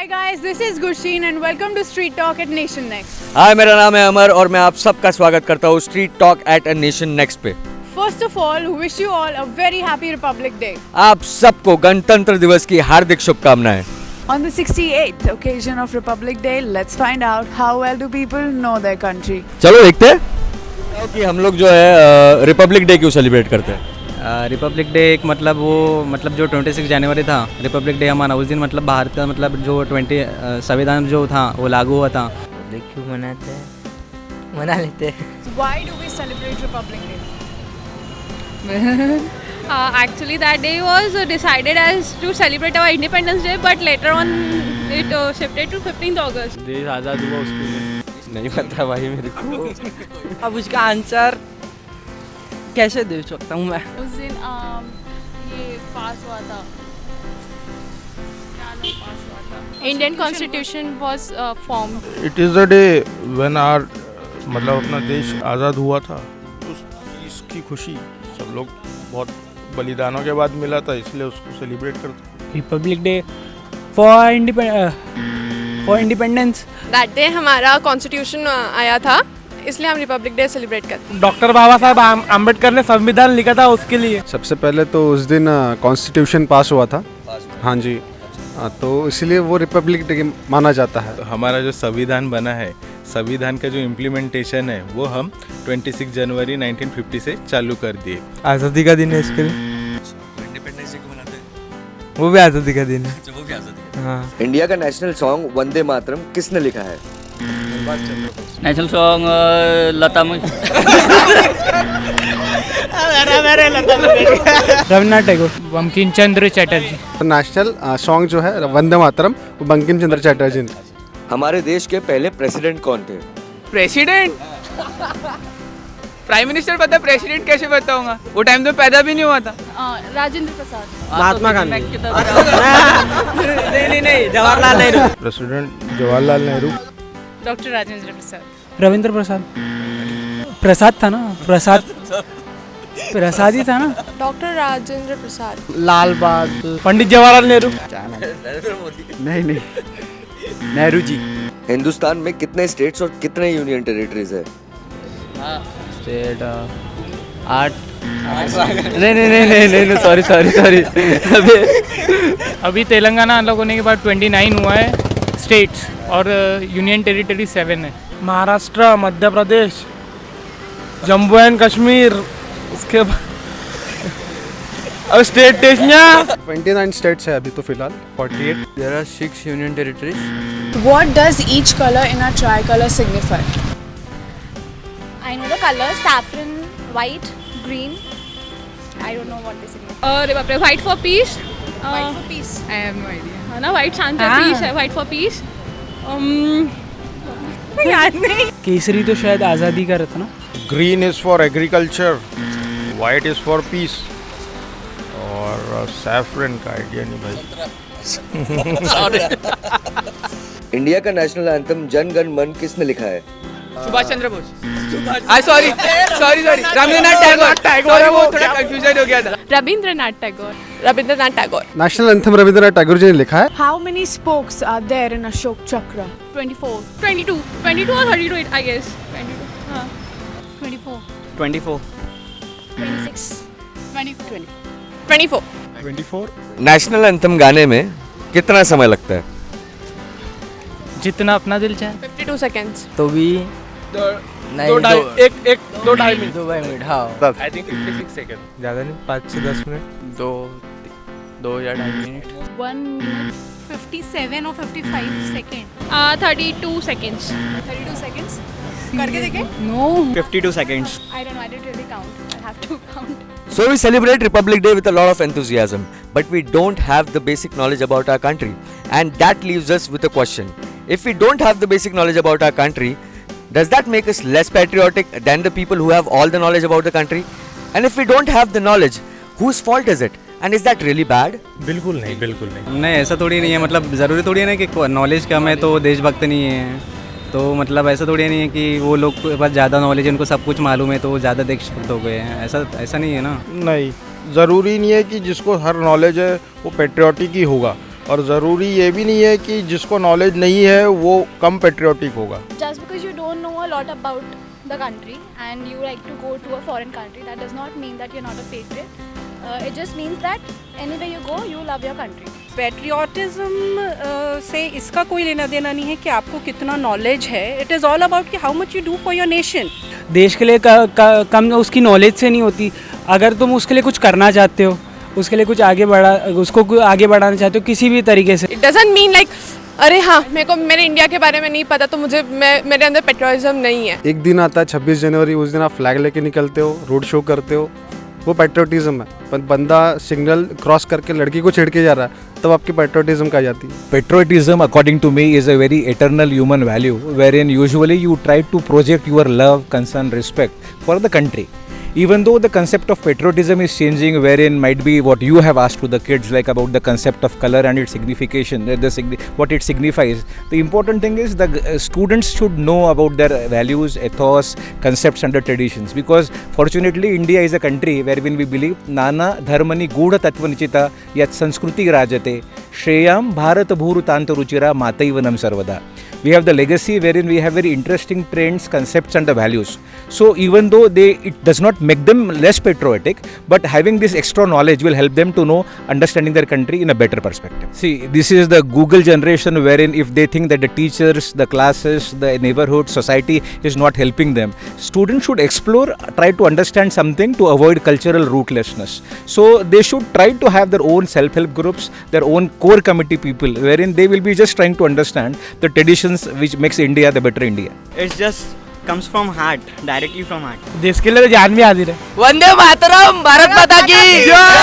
Hi guys, this is Gursheen and welcome to Street Talk at Nation Next. हाय, मेरा नाम है अमर और मैं आप सबका स्वागत करता हूँ street talk at a nation next पे। First of all, wish you all a very happy Republic Day. आप सबको गणतंत्र दिवस की हार्दिक शुभकामनाएं। On the 68th occasion of Republic Day, let's find out how well do people know their country. चलो देखते हैं कि हम लोग जो है रिपब्लिक डे क्यों सेलिब्रेट करते हैं। रिपब्लिक डे एक मतलब जो 26 जनवरी था रिपब्लिक डे हमारा, उस दिन मतलब भारत का मतलब जो 20 संविधान जो था वो लागू हुआ था। रिपब्लिक क्यों मनाते हैं, मना लेते हैं। Why do we celebrate Republic Day? Actually, that day was decided as to celebrate our Independence Day, but later on it shifted to 15th August. देश आज़ाद हुआ उसके नहीं पता भाई मेरे को। अब उसका आंसर कैसे दे सकता हूँ मैं। उस दिन ये पास हुआ था, Indian Constitution was formed. It is the day when our मतलब अपना देश आज़ाद हुआ था। उस इसकी खुशी सब लोग बहुत बलिदानों के बाद मिला था, इसलिए उसको सेलिब्रेट करते हैं। Republic day for independence. That day हमारा कॉन्स्टिट्यूशन आया था, इसलिए हम रिपब्लिक डे सेलिब्रेट करते हैं। डॉक्टर बाबा साहब आम्बेडकर ने संविधान लिखा था उसके लिए। सबसे पहले तो उस दिन कॉन्स्टिट्यूशन पास हुआ था। हाँ जी, तो इसलिए वो रिपब्लिक डे माना जाता है। हमारा जो संविधान बना है, संविधान का जो इम्प्लीमेंटेशन है वो हम 26 जनवरी 1950 से चालू कर दिए। आज़ादी का दिन है इसके लिए, इंडिपेंडेंस डे क्यों मनाते हैं? वो भी आज़ादी का दिन है। वो भी आज़ादी। हाँ। इंडिया का नेशनल सॉन्ग वंदे मातरम किसने लिखा है? नेशनल सॉन्ग लता रविन्द्रनाथ टैगोर, बंकिम चंद्र चटर्जी। नेशनल सॉन्ग जो है वंदे मातरम, वो बंकिम चंद्र चटर्जी ने। हमारे देश के पहले प्रेसिडेंट कौन थे? प्रेसिडेंट? प्राइम मिनिस्टर पता है, प्रेसिडेंट कैसे बताऊंगा, वो टाइम तो पैदा भी नहीं हुआ था। राजेंद्र प्रसाद। महात्मा गांधी। नहीं, जवाहरलाल नेहरू। प्रेसिडेंट जवाहरलाल नेहरू। डॉक्टर राजेंद्र प्रसाद। रविंद्र प्रसाद। प्रसाद था ना, प्रसाद ही था ना। डॉक्टर राजेंद्र प्रसाद। लाल बहादुर, पंडित जवाहरलाल नेहरू। नहीं, नेहरू जी। हिंदुस्तान में कितने स्टेट्स और कितने यूनियन टेरिटरीज है? स्टेट 8। नहीं, सॉरी। अभी तेलंगाना अलग होने के बाद 29 हुआ है स्टेट्स और यूनियन टेरिटरी 7 है। महाराष्ट्र, मध्य प्रदेश, जम्मू एंड कश्मीर, उसके बाद अब स्टेट टेस्टियाँ 29 स्टेट्स है अभी तो फिलहाल। 48। There are 6 union territories. What does each color in a tricolor signify? I know the colors: saffron, white, green. I don't know what they signify. अरे बाप रे, white for peace. White for peace. I have no idea. है ना, white शांति है, peace है, white for peace. याद नहीं। केसरी तो शायद आज़ादी का रहता ना। Green is for agriculture, white is for piece, और सैफरन का आइडिया नहीं भाई। इंडिया का नेशनल एंथम जन गण मन किसने लिखा है? सुभाष चंद्र बोस। सॉरी, रविंद्रनाथ टैगोर। वो थोड़ा कंफ्यूजन हो गया था। रविंद्रनाथ टैगोर। नेशनल एंथम रविंद्रनाथ टैगोर जी ने लिखा है। How many spokes are there in Ashok Chakra? 24, 22 or 32, I guess. 22. हाँ. 24. 24। 26. 24. 24। नेशनल एंथम गाने में कितना समय लगता है? जितना अपना दिल चाहे। 52 seconds. तो भी दो ढाई मिनट। 2 मिनट। हाँ, आई थिंक 56 सेकंड। ज़्यादा नहीं, 5 से 10 मिनट। 2 या 2.5 minute. 1 minute 57 or 55 seconds. 32 seconds. 32 seconds. करके देखें? No. 52 seconds. I don't know. I didn't really count. I have to count. So we celebrate Republic Day with a lot of enthusiasm, but we don't have the basic knowledge about our country, and that leaves us with a question. If we don't have the basic knowledge about our country, does that make us less patriotic than the people who have all the knowledge about the country? And if we don't have the knowledge, whose fault is it? And is that really bad? बिल्कुल नहीं। नहीं, ऐसा थोड़ी नहीं है, मतलब ज़रूरी थोड़ी है ना कि नॉलेज कम है तो देशभक्त नहीं है। तो मतलब ऐसा थोड़ी नहीं है कि वो लोग के पास ज़्यादा नॉलेज है, उनको सब कुछ मालूम है तो वो ज़्यादा देशभक्त हो गए हैं। ऐसा नहीं है ना। नहीं, ज़रूरी नहीं है कि जिसको हर नॉलेज है वो पेट्रियाटिक ही होगा। और ज़रूरी ये भी नहीं है कि जिसको नॉलेज नहीं है वो कम पेट्रियोटिक होगा. Just because you don't know a lot about the country and you like to go to a foreign country, that does not mean that you're not a patriot. It just means that anywhere you go, you love your country. Patriotism से इसका कोई लेना देना नहीं है कि आपको कितना नॉलेज है. इट इज़ ऑल अबाउट कि how much you do for your nation. देश के लिए कम उसकी नॉलेज से नहीं होती. अगर तुम उसके लिए कुछ करना चाहते हो, उसके लिए कुछ उसको आगे बढ़ाना चाहते हो किसी भी तरीके से. इट डजंट मीन लाइक अरे हाँ मेरे इंडिया के बारे में नहीं पता तो मेरे अंदर पेट्रियोटिज्म नहीं है. एक दिन आता है 26 जनवरी, उस दिन आप फ्लैग लेके निकलते हो, रोड शो करते हो, वो पेट्रियोटिज्म है. पर बंदा सिग्नल क्रॉस करके लड़की को छेड़ के जा रहा है तब आपकी पेट्रियोटिज्म कहा जाती है. Patriotism, according to me, is a very eternal human value wherein usually you try to project your love, concern, respect for the country. Even though the concept of patriotism is changing, wherein might be what you have asked to the kids, like about the concept of color and its signification, what it signifies. The important thing is the students should know about their values, ethos, concepts and the traditions. Because fortunately, India is a country wherein we believe Nana Dharmani Gudha Tattva Yat Sanskriti Rajate Shreyam Bharat Bhurutanto Ruchira Mataivanam Sarvada. We have the legacy wherein we have very interesting trends, concepts and the values. So even though it does not make them less patriotic, but having this extra knowledge will help them to know understanding their country in a better perspective. See, this is the Google generation wherein if they think that the teachers, the classes, the neighborhood, society is not helping them, students should explore, try to understand something to avoid cultural rootlessness. So they should try to have their own self-help groups, their own core committee people, wherein they will be just trying to understand the traditions which makes India the better India. It's just comes from heart, directly from heart. देश के लिए तो जान भी हाजिर है. वंदे मातरम, भारत माता की जय.